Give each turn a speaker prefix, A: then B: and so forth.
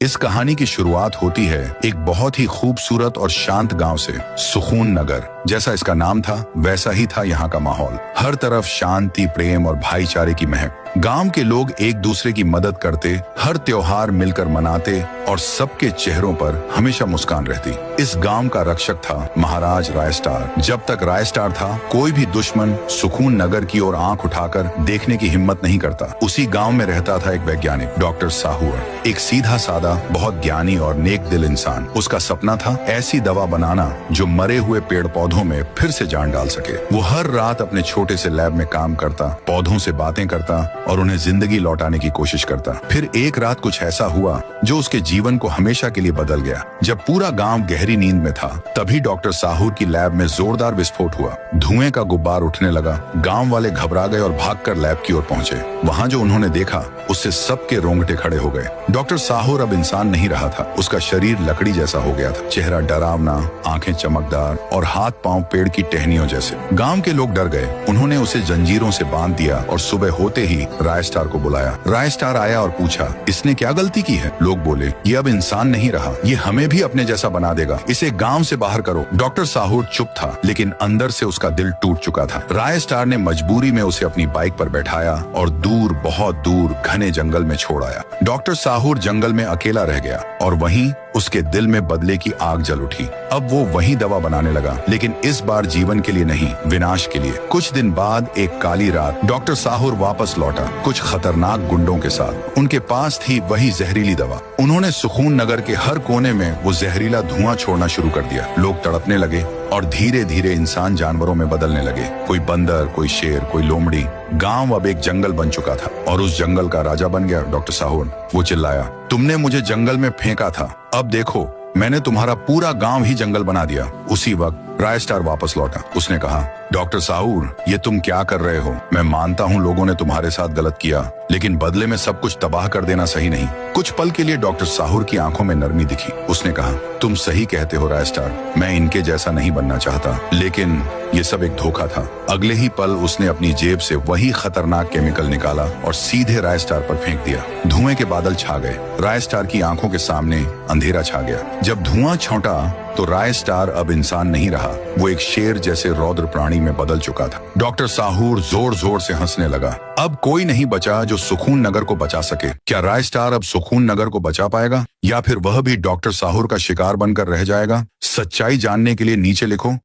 A: इस कहानी की शुरुआत होती है एक बहुत ही खूबसूरत और शांत गांव से। सुकून नगर, जैसा इसका नाम था वैसा ही था यहाँ का माहौल। हर तरफ शांति, प्रेम और भाईचारे की महक। गांव के लोग एक दूसरे की मदद करते, हर त्योहार मिलकर मनाते और सबके चेहरों पर हमेशा मुस्कान रहती। इस गांव का रक्षक था महाराज रायस्टार। जब तक रायस्टार था, कोई भी दुश्मन सुकून नगर की ओर आंख उठाकर देखने की हिम्मत नहीं करता। उसी गांव में रहता था एक वैज्ञानिक, डॉक्टर साहूर, एक सीधा सादा, बहुत ज्ञानी और नेक दिल इंसान। उसका सपना था ऐसी दवा बनाना जो मरे हुए पेड़ पौधों में फिर से जान डाल सके। वो हर रात अपने छोटे से लैब में काम करता, पौधों से बातें करता और उन्हें जिंदगी लौटाने की कोशिश करता। फिर एक रात कुछ ऐसा हुआ जो उसके जीवन को हमेशा के लिए बदल गया। जब पूरा गांव गहरी नींद में था, तभी डॉक्टर साहूर की लैब में जोरदार विस्फोट हुआ। धुएं का गुब्बार उठने लगा। गांव वाले घबरा गए और भागकर लैब की ओर पहुंचे। वहां जो उन्होंने देखा, उससे सबके रोंगटे खड़े हो गए। डॉक्टर साहूर अब इंसान नहीं रहा था। उसका शरीर लकड़ी जैसा हो गया था। चेहरा डरावना, आंखें चमकदार और हाथ पांव पेड़ की टहनियों जैसे। गांव के लोग डर गए। उन्होंने उसे जंजीरों से बांध दिया और सुबह होते ही रायस्टार को बुलाया। रायस्टार आया और पूछा, इसने क्या गलती की है? लोग बोले, ये अब इंसान नहीं रहा, ये हमें भी अपने जैसा बना देगा, इसे गांव से बाहर करो। डॉक्टर साहूर चुप था, लेकिन अंदर से उसका दिल टूट चुका था। रायस्टार ने मजबूरी में उसे अपनी बाइक पर बैठाया और दूर, बहुत दूर घने जंगल में छोड़ आया। डॉक्टर साहूर जंगल में अकेला रह गया और वहीं उसके दिल में बदले की आग जल उठी। अब वो वही दवा बनाने लगा, लेकिन इस बार जीवन के लिए नहीं, विनाश के लिए। कुछ दिन बाद एक काली रात डॉक्टर साहूर वापस लौटा, कुछ खतरनाक गुंडों के साथ। उनके पास थी वही जहरीली दवा। उन्होंने सुकून नगर के हर कोने में वो जहरीला धुआं छोड़ना शुरू कर दिया। लोग तड़पने लगे और धीरे धीरे इंसान जानवरों में बदलने लगे। कोई बंदर, कोई शेर, कोई लोमड़ी। गांव अब एक जंगल बन चुका था और उस जंगल का राजा बन गया डॉक्टर साहूर। वो चिल्लाया, तुमने मुझे जंगल में फेंका था, अब देखो मैंने तुम्हारा पूरा गांव ही जंगल बना दिया। उसी वक्त रायस्टार वापस लौटा। उसने कहा, डॉक्टर साहूर, ये तुम क्या कर रहे हो? मैं मानता हूँ लोगों ने तुम्हारे साथ गलत किया, लेकिन बदले में सब कुछ तबाह कर देना सही नहीं। कुछ पल के लिए डॉक्टर साहूर की आंखों में नरमी दिखी। उसने कहा, तुम सही कहते हो रायस्टार, मैं इनके जैसा नहीं बनना चाहता, लेकिन ये सब एक धोखा था। अगले ही पल उसने अपनी जेब से वही खतरनाक केमिकल निकाला और सीधे रायस्टार पर फेंक दिया। धुएं के बादल छा गए। रायस्टार की आंखों के सामने अंधेरा छा गया। जब धुआं छौटा तो रायस्टार अब इंसान नहीं रहा, वो एक शेर जैसे रौद्र प्राणी में बदल चुका था। डॉक्टर साहूर जोर जोर से हंसने लगा। अब कोई नहीं बचा जो सुकून नगर को बचा सके। क्या रायस्टार अब सुकून नगर को बचा पाएगा, या फिर वह भी डॉक्टर साहूर का शिकार बनकर रह जाएगा? सच्चाई जानने के लिए नीचे लिखो।